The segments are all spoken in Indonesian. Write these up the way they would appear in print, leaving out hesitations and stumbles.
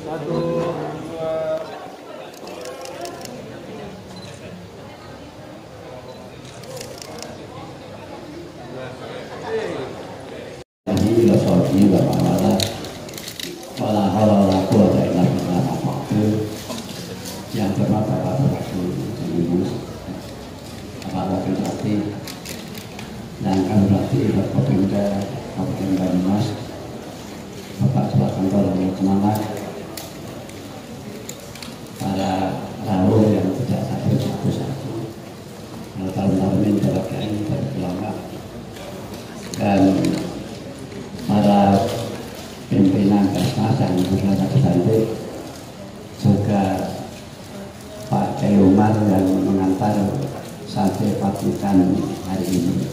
Satu, dua. Yang terhormat Bapak Ibu, Bapak Wakil Bupati dan kami berarti Bapak Pemda Kabupaten Banyumas, Bapak Kepala Kantor yang semangat, para rawuh yang tidak satu-satu, tahun-tahun berbagai ulama dan para pimpinan Basnas yang berada di Bantul, juga Pak Kiai Umar yang mengantar sampai Fatikan hari ini.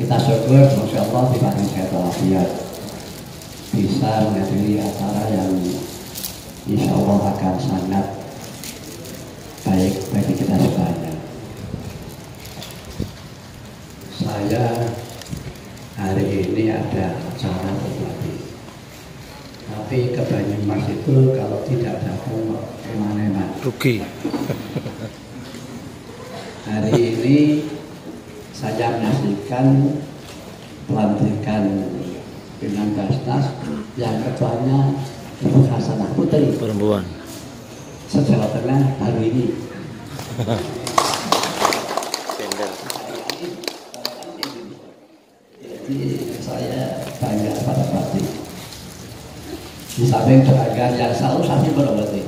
Kita syukur, Masya Allah, dibanding sehat walafiat bisa menghadiri acara yang Insya Allah akan sangat baik bagi kita semuanya. Saya hari ini ada acara pribadi, tapi ke Banyumas itu kalau tidak datang kemana-mana rugi. Hari ini saya menyaksikan pelantikan pimpinan Basnas yang ketuanya Ibu Hasanah Putri Perempuan se-Jawa Tengah hari ini. Jadi saya bangga pada Pati. Di samping bangga yang selalu saya berarti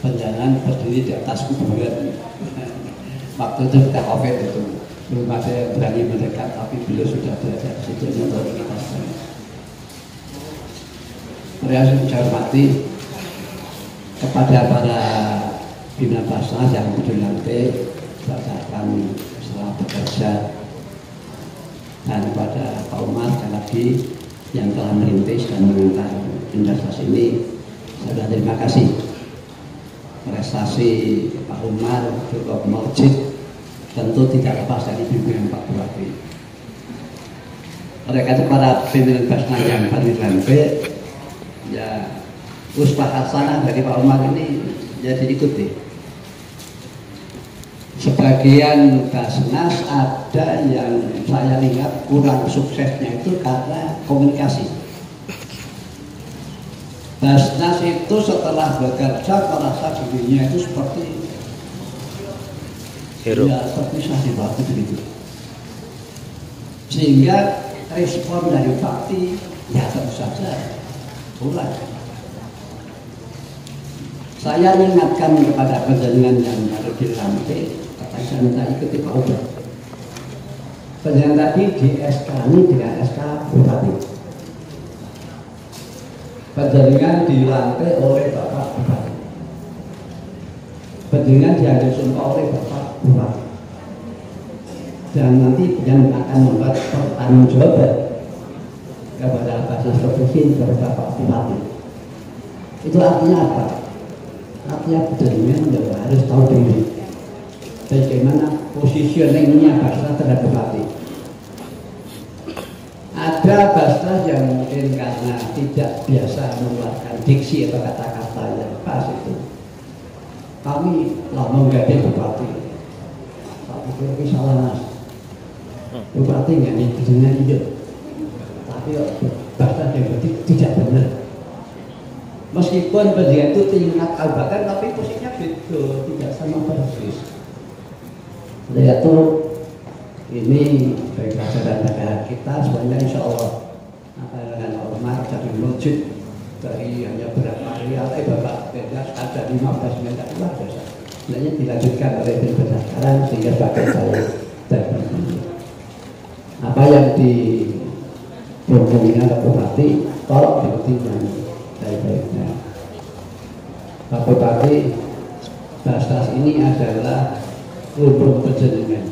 penjangan berdiri di atas kuburan. Waktu itu kita COVID itu belum ada yang berani mendekat, tapi beliau sudah berada di situ untuk kita semua. Saya hormati kepada para pimpinan Basnas yang dilantik berdasarkan setelah bekerja, dan kepada Pak Umar sekali lagi yang telah merintis dan mengantar investasi ini, saya terima kasih. Prestasi Pak Umar cukup melejit, tentu tidak lepas dari pimpinan Pak Bupati. Oleh karena para pimpinan Basnas yang baru dilantik, ya uswah hasanah dari Pak Umar ini ya diikuti. Sebagian Basnas ada yang saya lihat kurang suksesnya itu karena komunikasi. Basnas itu setelah bekerja merasa dirinya itu seperti hero, ya seperti Sasi Bakti begitu, sehingga respon dari Bakti ya tentu saja kurang. Saya ingatkan kepada penjaringan yang baru dilantik, katanya saya minta ikuti Pak Umar. Penjaringan tadi di SK ini dengan SK Bupati. Penjaringan dilantik oleh Bapak Bupati. Penjaringan diambil sumpah oleh Bapak Bupati. Dan nanti yang akan membuat pertanggungjawaban kepada Basnas Provinsi kepada Bapak Bupati. Itu artinya apa? Artinya penjaringan harus tahu diri bagaimana positioningnya Basnas terhadap Bupati. Ada Basnas yang mungkin karena tidak biasa mengeluarkan diksi atau kata-kata yang pas itu, kami lama mengganti Bupati. Tapi ini salah Mas, Bupati nggak dengan hidup, tapi Basnas yang berarti tidak benar. Meskipun beliau itu tingkat kalbatan, tapi posisinya beda, tidak sama persis. Lihat tuh, ini baik dan negara kita semuanya insya Allah dengan hormat dari wujud dari hanya berapa miliar, Bapak Beda ada 15 miliar luar biasa. Sebenarnya dilanjutkan oleh Beda sekarang sehingga sebagai saya dan apa yang diomongin oleh Bupati tolong diikuti dengan baik-baiknya. Pak Bupati, Basnas ini adalah lumbung penjaringan.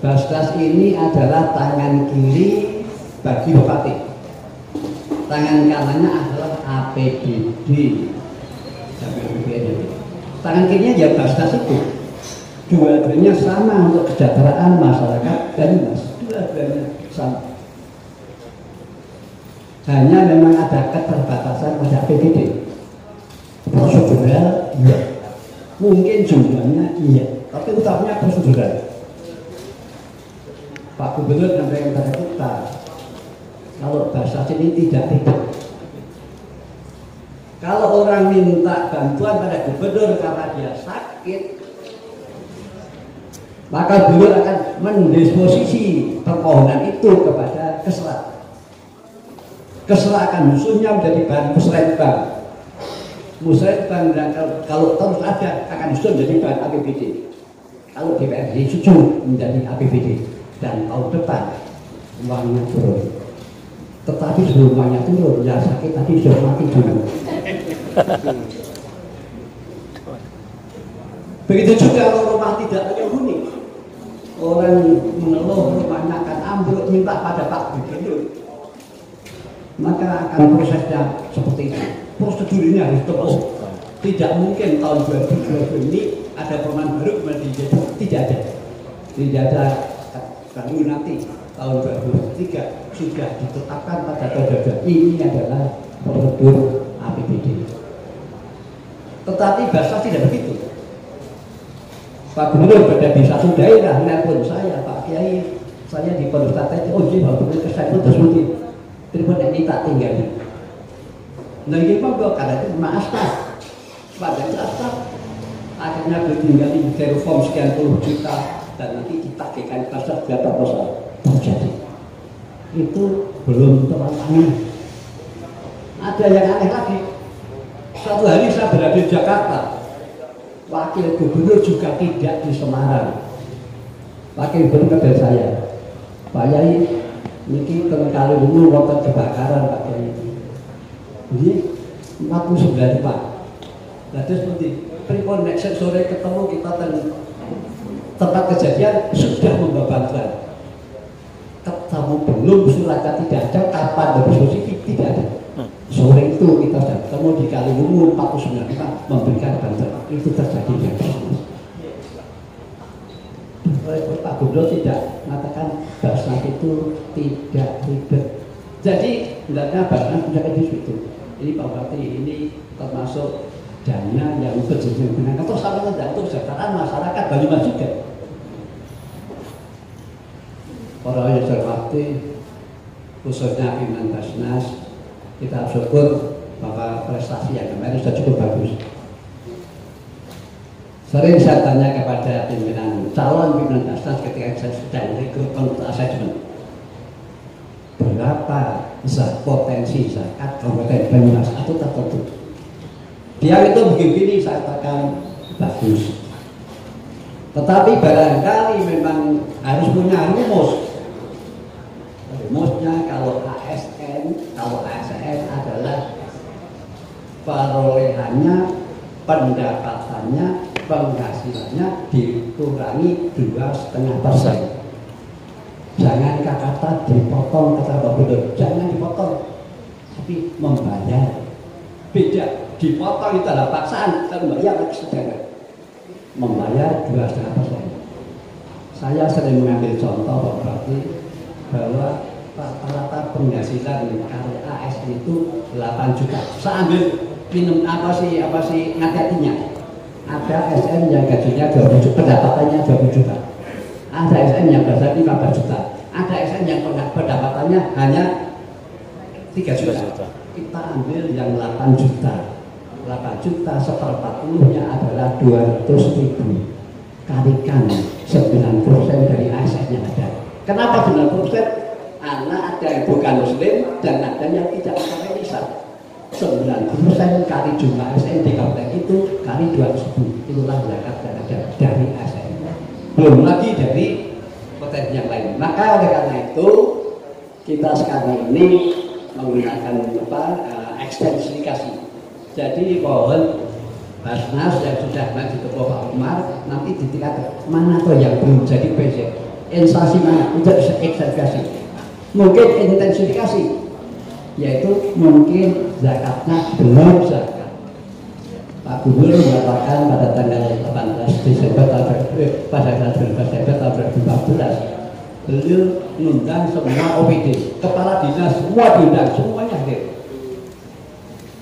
Basnas ini adalah tangan kiri bagi Bupati, tangan kanannya adalah APBD. Tangan kirinya ya Basnas itu. Dua-duanya sama untuk kesejahteraan masyarakat dan dua-duanya sama. Hanya memang ada keterbatasan pada APBD. Prosedural, iya. Mungkin jumlahnya, iya. Tapi utamanya prosedural. Pak Gubernur menyampaikan kepada kita, kalau bahasa sini tidak ribet. Kalau orang minta bantuan pada gubernur karena dia sakit, maka gubernur akan mendisposisi permohonan itu kepada Kesra. Kesra akan musuhnya menjadi bahan musrenbang. Musrenbang dan kalau terus ada akan musuh menjadi bahan APBD. Kalau DPRD setuju menjadi APBD dan tahun depan uangnya turun. Tetapi sebelum uangnya turun, ya sakit tadi sudah mati dulu. Begitu juga kalau rumah tidak ada huni, orang mengeluh rumahnya akan ambruk minta pada Pak Gubernur, maka akan prosesnya seperti itu. Prosedurnya harus terus. Tidak mungkin tahun 2020 ini ada perumahan baru kemudian tidak ada. Tidak ada baru nanti tahun 2023 sudah ditetapkan pada tahun ini adalah prosedur APBD. Tetapi bahasa tidak begitu. Pak Gubernur berada di satu daerah, nelpon saya, Pak Kiai, saya di Pondok Tata, oh iya Pak Gubernur saya itu terus mungkin telepon yang kita tinggal. Nah ini Pak, karena itu maaf pada saat akhirnya ditinggali reform sekian puluh juta dan nanti ditagihkan pasar berapa besar terjadi. Itu belum terlalu. Ada yang aneh lagi. Suatu hari saya berada di Jakarta, wakil gubernur juga tidak di Semarang. Wakil gubernur dari saya, Pak Yai, ini kali dulu waktu kebakaran Pak Yai. Ini 49 Pak. Nah seperti pripun nek sore ketemu kita tempat kejadian sudah membawa bantuan. Ketemu belum suratnya tidak ada, kapan dari posisi tidak ada. Sore itu kita sudah ketemu di Kaliwungu 49 memberikan bantuan. Itu terjadi yang Pak Gubernur tidak mengatakan Basnas itu tidak ribet. Jadi hendaknya Basnas punya di situ. Ini Pak Bupati, ini termasuk dana yang berjenjang dengan atau sama saja untuk kesejahteraan masyarakat Banyumas juga. Para yang saya hormati, khususnya pimpinan Basnas, kita syukur bahwa prestasi yang kemarin sudah cukup bagus. Sering saya tanya kepada pimpinan calon pimpinan Basnas ketika saya sedang rekrut untuk asesmen, berapa besar potensi zakat Kabupaten Banyumas atau tertentu. Dia itu begini saya katakan bagus. Tetapi barangkali memang harus punya rumus. Rumusnya kalau ASN, kalau ASN adalah perolehannya, pendapatannya, penghasilannya dikurangi 2,5%. Jangan kata dipotong, kata Pak Gubernur, jangan dipotong, tapi membayar. Beda, dipotong itu adalah paksaan, kita membayar lagi saudara. Membayar 2,5%. Saya sering mengambil contoh Pak Bupati bahwa rata-rata penghasilan karya ASN itu 8 juta. Saya ambil minum apa sih ngati-hatinya. Ada ASN yang gajinya 20 juta, pendapatannya 20 juta. Ada ASN yang gajinya 15 juta. Ada ASN yang pendapatannya hanya 3 juta. Kita ambil yang 8 juta. 8 juta seperempat-puluhnya adalah 200.000. Kalikan 9% dari ASN yang ada. Kenapa 9%? Karena ada yang bukan muslim dan ada yang tidak pakai nisab. 9% kali jumlah ASN di kabupaten itu kali 200.000. Itulah zakat yang ada dari ASN. Belum lagi dari potensi yang lain. Maka oleh karena itu kita sekarang ini menggunakan ekstensifikasi. Jadi mohon Basnas yang sudah nanti ketua Pak Umar nanti ditingkatkan mana tuh yang belum jadi PJ, instansi mana untuk ekstensifikasi. Mungkin intensifikasi, yaitu mungkin zakatnya belum zakat. Pak Gubernur mengatakan pada tanggal 18 Desember pada tanggal 12 Desember tahun 2014 beliau mengundang semua OPD, kepala dinas semua diundang, semuanya hadir.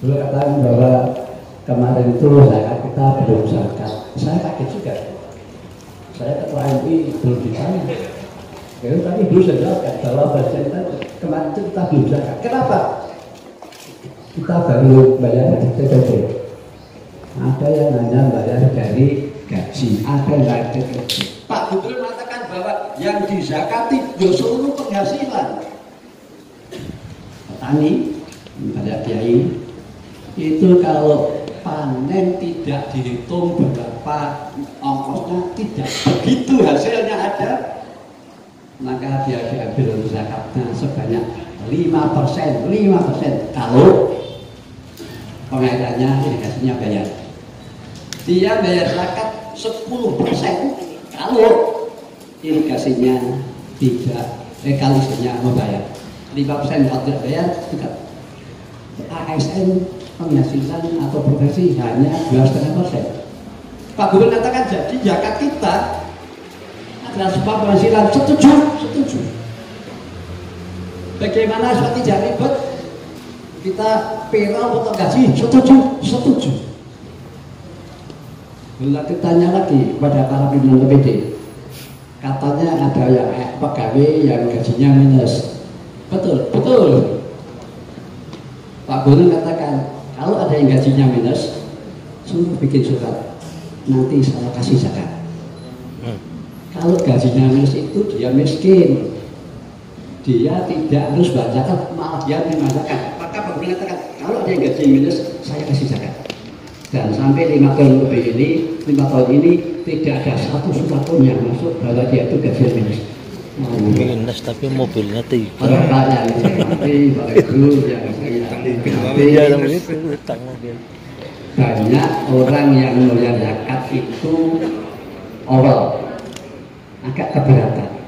Beliau katakan bahwa kemarin itu kita belum zakat. Saya kaget juga. Saya ketua MI belum ditanya. Ya, tapi belum saya jawabkan bahwa presiden kemarin itu kita belum zakat. Kenapa? Kita baru bayar TPP. Ada yang hanya bayar dari gaji, ada yang bayar dari gaji. Pak Gubernur mengatakan bahwa yang dizakati seluruh penghasilan petani, banyak kiai itu kalau panen tidak dihitung berapa ongkosnya, tidak begitu hasilnya ada, maka dia diambil zakatnya sebanyak 5%. Kalau pengairannya irigasinya bayar, dia bayar zakat 10%. Kalau irigasinya tidak, kalau irigasinya membayar 5%, kalau tidak bayar tidak. ASN penghasilan atau progresi hanya 2,5%. Pak Gubernur katakan jadi zakat kita adalah sebuah penghasilan. Setuju. Bagaimana supaya tidak ribet kita payroll potong gaji? Setuju. Bila ditanya lagi pada para pimpinan OPD, katanya ada yang pegawai yang gajinya minus. Betul. Pak Gubernur katakan kalau ada yang gajinya minus, suruh bikin surat, nanti saya kasih zakat. Kalau gajinya minus itu dia miskin, dia tidak harus bayar zakat, malah dia menerima zakat. Maka Pak Gubernur katakan kalau ada yang gaji minus, saya kasih zakat. Dan sampai 5 tahun lebih ini, 5 tahun ini tidak ada satu surat pun yang masuk bahwa dia itu gaji minus. Minus tapi mobilnya tiga. Orang yang mati, baru yang banyak orang yang melihat zakat itu awal agak keberatan.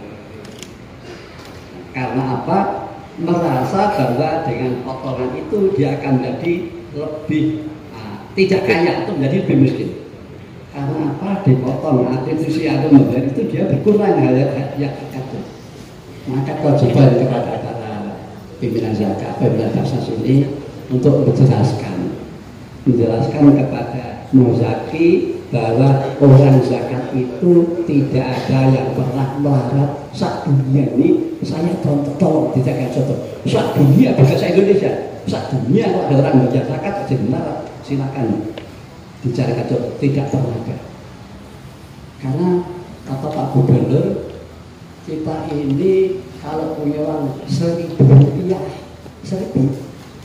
Karena apa? Merasa bahwa dengan potongan itu dia akan menjadi lebih tidak kaya atau menjadi lebih miskin. Karena apa? Dipotong atribusi atau membayar itu dia berkurang hal-hal yang itu. Maka kewajiban kepada para pimpinan zakat, pimpinan asas ini untuk menjelaskan kepada muzaki bahwa orang zakat itu tidak ada yang pernah melarat sak dunia ini. Saya tolong dijaga contoh sak dunia, bukan se Indonesia, sak dunia kalau ada orang bayar zakat jadi melarat, silakan dicarikan contoh, tidak pernah ada. Karena kata Pak Gubernur, kita ini kalau punya uang 1.000 rupiah, 1.000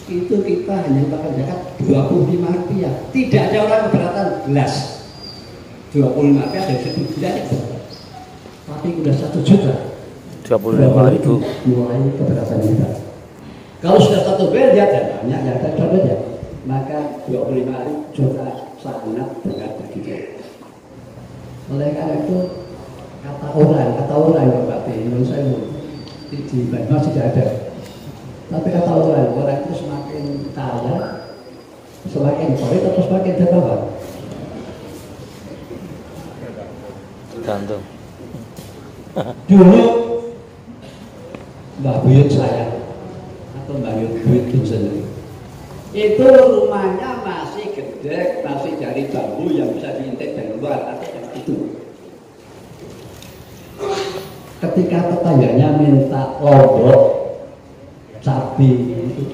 itu kita hanya bakal zakat 25 rupiah. Tidak ada orang keberatan belas 25 rupiah dari 1 tidak ada. Tapi sudah 1 juta 25.000 mulai keberatan kita. Kalau sudah 1 miliar ya banyak yang ada contohnya, maka 25 juta sangat berat bagi kita. Oleh karena itu kata orang yang berarti menurut saya di Banyumas tidak ada. Tapi kata orang itu semakin kaya, semakin solid atau semakin terbawa. Gantung. Dulu Mbak Buyut saya atau Mbak Buyut sendiri itu rumahnya masih gede, masih dari bambu yang bisa diintip dari luar atau yang itu. Ketika tetangganya minta lombok cabai itu,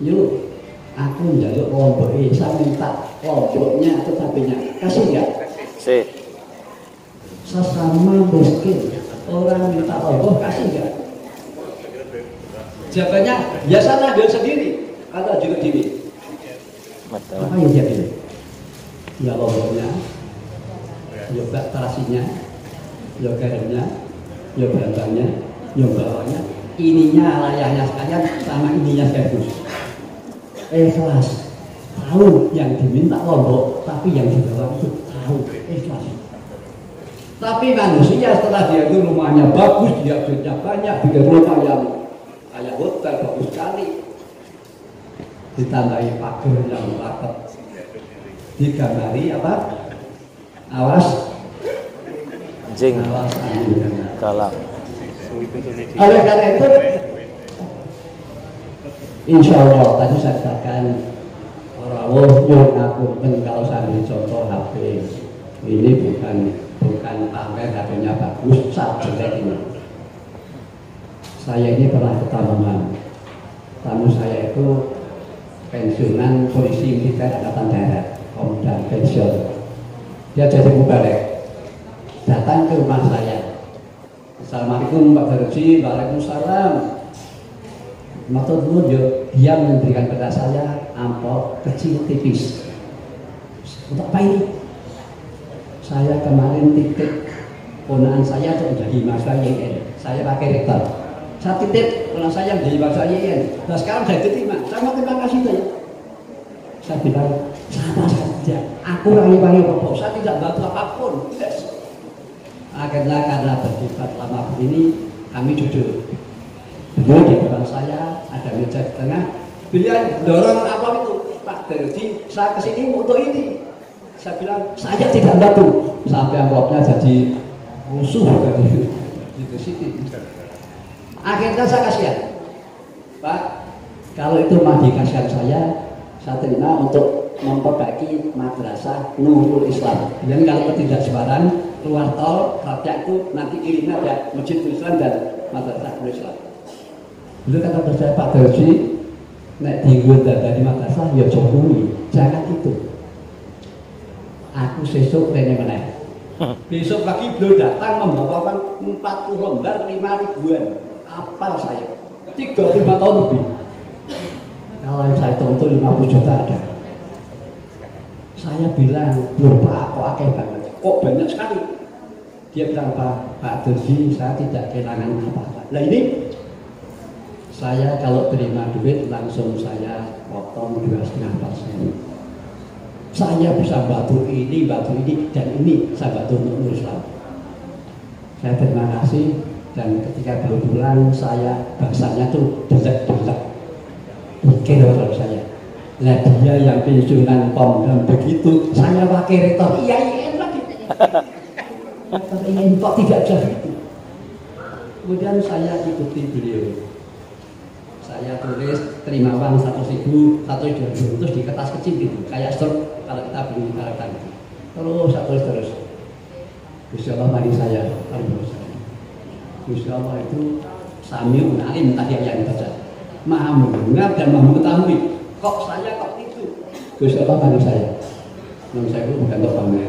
yuk aku njaluk lombok ini, saya minta lomboknya atau cabainya, kasih nggak? Si. Sesama miskin orang minta lombok kasih nggak? Jawabannya biasa ambil sendiri atau juga diri. Apa yang dia pilih? Ya lomboknya, ya terasinya, ya garamnya, ya barangnya, ya bawahnya, ininya layahnya sekalian sama ininya sekaligus. Ikhlas, tahu yang diminta lombok, tapi yang dibawa itu tahu, ikhlas. Tapi manusia setelah dia itu rumahnya bagus, dia duitnya banyak, bikin rumah yang kayak hotel bagus sekali, ditambahi pagar yang rapat, digambari apa? Awas anjing awas galak. Oleh karena itu, insya Allah tadi saya katakan rawuh nyuwun ngapunten kalau sambil contoh HP ini bukan pamer HP-nya bagus, sak jelek ini. Saya ini pernah ke Tamangan. Tamu saya itu pensiunan polisi militer angkatan darat, komandan pensiun. Dia jadi mubalek, datang ke rumah saya. Assalamualaikum Pak Darji, waalaikumsalam. Matur nuwun, dia memberikan kepada saya amplop kecil tipis. Untuk apa ini? Saya kemarin titip ponakan saya untuk menjadi mahasiswa YN. Saya pakai rektor. Saya titip ponakan saya menjadi mahasiswa YN. Nah sekarang saya diterima. Saya mau terima kasih saja. Saya bilang sama saja. Aku wangi-wangi apa? Saya tidak bantu apapun. Yes. Akhirnya karena berdebat lama begini, kami jujur. Beliau di depan saya, ada meja di tengah. Beliau dorong apa itu? Pak Darji, saya kesini untuk ini. Saya bilang, saya tidak bantu. Sampai amplopnya jadi musuh dari di sini. Akhirnya saya kasihan. Pak, kalau itu mau dikasihkan saya terima untuk memperbaiki madrasah Nurul Islam. Dan kalau ketidaksebaran keluar tol, rakyat itu nanti irinya ada Masjid Islam dan madrasah Nurul Islam. Dulu kata saya Pak Darji, nek dienggo dari madrasah ya jokowi, jangan itu. Aku sesuk rene meneh. Besok pagi beliau datang membawa 40 lembar 5 ribuan. Apal saya. 35 tahun lebih. Kalau yang saya tonton 50 juta ada. Saya bilang, "Loh Pak, kok akeh banget? Kok banyak sekali?" Dia bilang, Pak Darji, saya tidak kehilangan apa-apa. Lah ini saya kalau terima duit langsung saya potong 2,5%. Saya bisa bantu ini, dan ini saya bantu untuk Nurul Islam. Saya terima kasih, dan ketika beliau pulang saya bahasanya tuh delek-delek. Pikir orang saya. Lah dia yang pensiunan POM dan begitu, saya pakai rektor IAIN lagi. Rektor IAIN kok tidak jadi. Kemudian saya ikuti beliau. Saya tulis terima uang 100.000, 100.000 terus di kertas kecil gitu, kayak struk kalau kita beli barang itu. Terus saya tulis terus. Gusti Allah mari saya, Gusti Allah itu Sami'un Alim tadi yang dibaca. Maha mendengar dan maha mengetahui. Kok saya kok itu? Gusti Allah mari saya. Non saya itu bukan untuk pamer,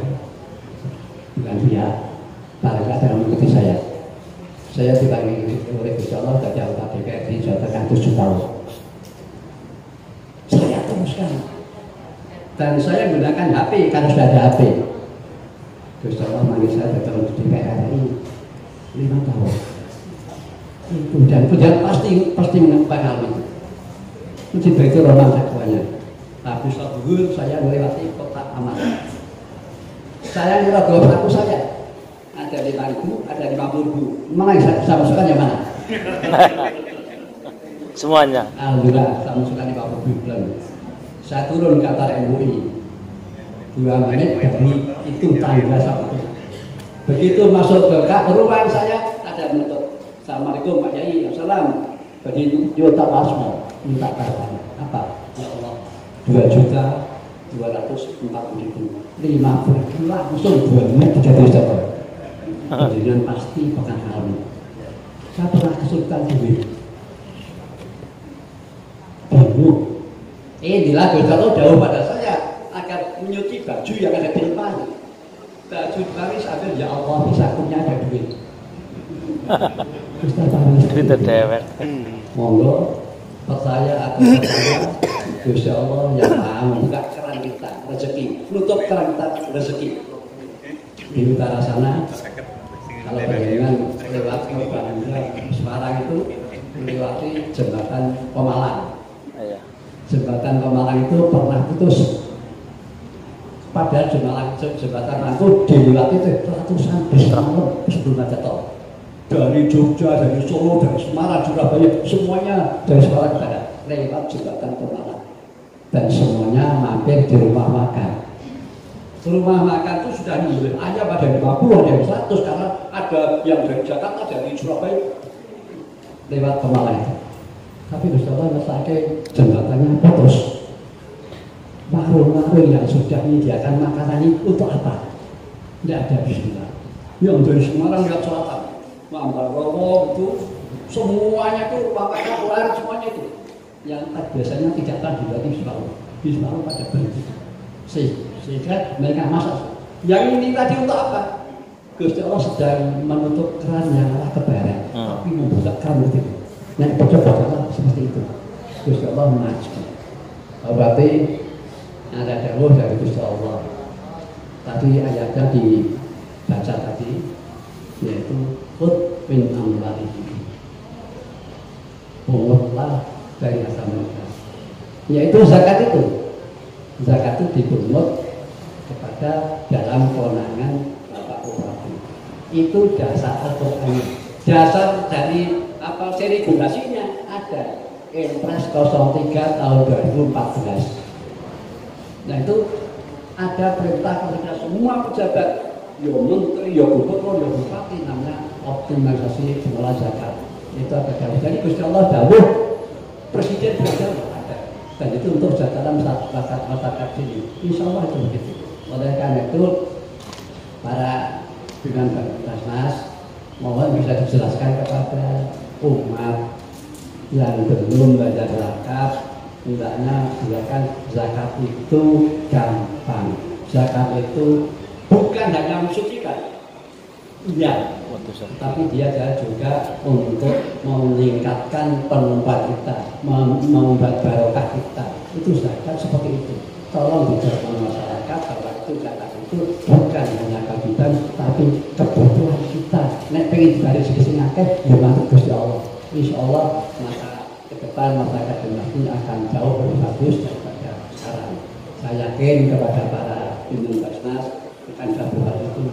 bukan dia. Barangkali dalam mengikuti saya. Saya dipanggil oleh Gusti Allah dari anggota DPRD Jawa Tengah 7 tahun. Saya teruskan. Dan saya menggunakan HP karena sudah ada HP. Gusti Allah manggil saya dari DPRD 5 tahun. Dan pasti mengalami. Musibah itu roman semuanya. Tapi sebulan saya melewati kotak amal. Saya ngerogoh aku saja. Ada 5.000, ada 50.000. Memang yang saya masukkan yang mana? Semuanya. Alhamdulillah, saya masukkan 50.000 bulan. Saya turun ke atas MUI 2 menit dari itu tangga 1. Begitu masuk ke ruangan saya ada menutup. Assalamualaikum Pak Yai, Assalam. Begitu Yota Pasmo minta kapan? Apa? Ya Allah, 2.240.000. 50 langsung 2 menit jadi jatuh. Dengan pasti bukan hal ini. Saya pernah kesulitan duit. Bingung. Inilah kalau jauh pada saya agar menyuci baju yang ada di depan. Baju baris agar ya Allah bisa punya ada duit. Cerita dewek. Monggo percaya atau percaya Gusti Allah yang maha membuka keran kita rezeki, menutup keran kita rezeki. Di utara sana kalau panjenengan lewat ke Semarang itu melewati jembatan Pemalang. Jembatan Pemalang itu pernah putus. Padahal jembatan itu dilewati ratusan bis malam sebelum ada tol. Dari Jogja, dari Solo, dari Semarang, Surabaya, semuanya dari Semarang ke lewat jembatan Pemalang. Dan semuanya mampir di rumah makan. Rumah makan itu sudah hanya pada 50, ada yang 100 karena ada yang dari Jakarta, dari Surabaya. lewat Kemalang. Tapi Gusti Allah mesake jembatannya putus. Warung-warung yang sudah menyediakan makanan ini untuk apa? Tidak ada bismillah. Yang dari Semarang lihat selatan, Mambarowo itu semuanya itu bapaknya keluar semuanya itu. Yang biasanya tidak akan dilatih bismillah pada berhenti. Sehingga mereka masak. Yang ini tadi untuk apa? Gusti Allah sedang menutup keran yang arah ke barat, tapi membuka keran itu. Nah, baca-baca seperti itu. Gusti Allah mengaji. Berarti ada dawuh dari Gusti Allah. Tadi ayatnya dibaca tadi, yaitu khud min amwalihim. Pungutlah dari harta mereka. Yaitu zakat itu. Zakat itu dipungut kepada dalam kewenangan Bapak Bupati. Itu dasar Al-Qur'an. Dasar dari apa regulasinya ada Impres 03 tahun 2014. Nah itu ada perintah kepada semua pejabat, yo menteri, yo gubernur, yo bupati, namanya optimalisasi pengelola zakat. Itu ada dawuh. Jadi Gusti Allah dawuh, presiden juga ada. Dan itu untuk jatahan masyarakat sini. Insya Allah itu begitu. Oleh karena itu para pimpinan Basnas mohon bisa dijelaskan kepada umat yang belum belajar zakat, hendaknya silakan zakat itu gampang. Zakat itu bukan hanya mensucikan, iya, tapi dia juga untuk meningkatkan penumpang kita, membuat barokah kita. Itu zakat seperti itu. Tolong dijelaskan masyarakat bahwa itu zakat itu bukan hanya kewajiban, tapi kebutuhan kita. Nek pengen garis sing akeh, ya manut Gusti Allah. Insya Allah masa ke depan masyarakat ini akan jauh lebih bagus daripada sekarang. Saya yakin kepada para pimpinan Basnas akan buat itu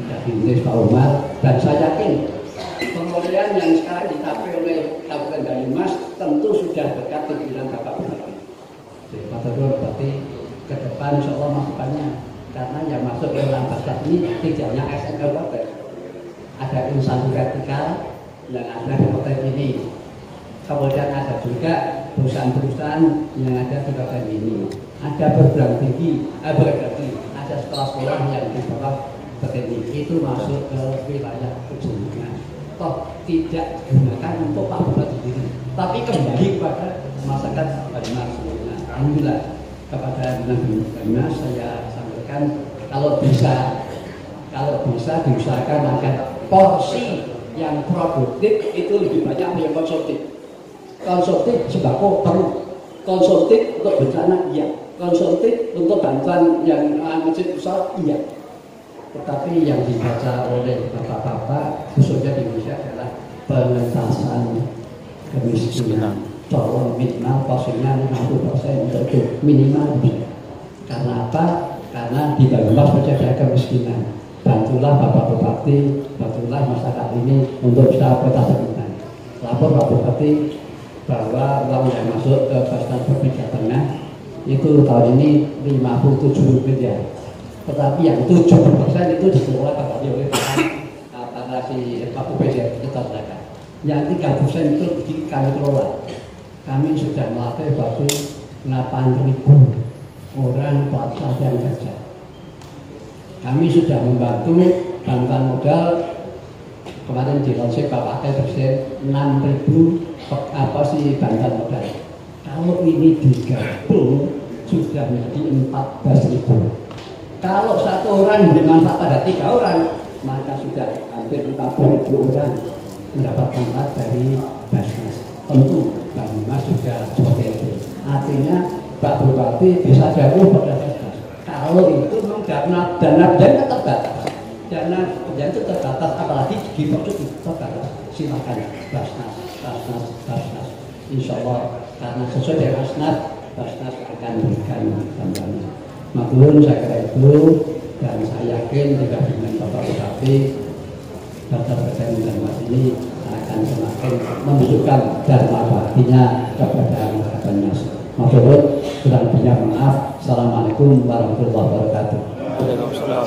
sudah diulis Pak Umar, dan saya yakin pengelolaan yang sekarang dicapai oleh Kabupaten Banyumas tentu sudah berkat pimpinan Bapak Bupati. Pak berarti ke depan insya Allah masukannya, karena yang masuk ke dalam Basnas ini tidak hanya ASN Kabupaten, ada instansi vertikal yang ada di kota ini. Kemudian ada juga perusahaan-perusahaan yang ada di kota ini. Ada perguruan tinggi, ada sekolah-sekolah yang di bawah kota ini. Itu masuk ke wilayah pegunungan. Toh tidak digunakan untuk Pak Bupati sendiri, tapi kembali kepada masyarakat Banyumas semuanya. Alhamdulillah kepada Banyumas saya sampaikan kalau bisa diusahakan agar porsi yang produktif itu lebih banyak yang konsumtif. Konsumtif sembako perlu, konsumtif untuk bencana iya, konsumtif untuk bantuan yang masjid besar iya. Tetapi yang dibaca oleh bapak-bapak khususnya di Indonesia adalah pengentasan kemiskinan. Tolong minimal porsinya 50% untuk itu minimal. Karena apa? Karena di Banyumas menjaga kemiskinan. Bantulah Bapak Bupati, bantulah masyarakat ini untuk bisa bertahan. Lapor Pak Bupati bahwa uang yang masuk ke Basnas Provinsi Tengah itu tahun ini 57 miliar. Tetapi yang 70% itu dikelola kembali oleh para si Pak Bupati kita zakat. Yang 3% itu kami kelola. Kami sudah melatih bagi 8.000 orang pelajar yang kerja. Kami sudah membantu bantuan modal kemarin di launching Bapak Presiden 6.000 bantuan modal. Kalau ini digabung sudah menjadi 14.000. Kalau satu orang bermanfaat pada 3 orang, maka sudah hampir 40.000 orang mendapat manfaat dari Basnas. Tentu Banyumas juga seperti itu. Artinya Pak Bupati bisa jauh pada Basnas. Kalau itu memang dana terbatas, dana itu terbatas, apalagi di produk itu terbatas. Silakan Basnas. Insya Allah karena sesuai dengan Basnas akan memberikan bantuan. Maklum saya kira itu, dan saya yakin juga dengan Bapak Bupati Dr. Presiden Mas ini akan semakin menunjukkan dharma baktinya kepada masyarakat Banyumas. Maksudnya kurang lebihnya maaf. Assalamualaikum warahmatullahi wabarakatuh. Waalaikumsalam.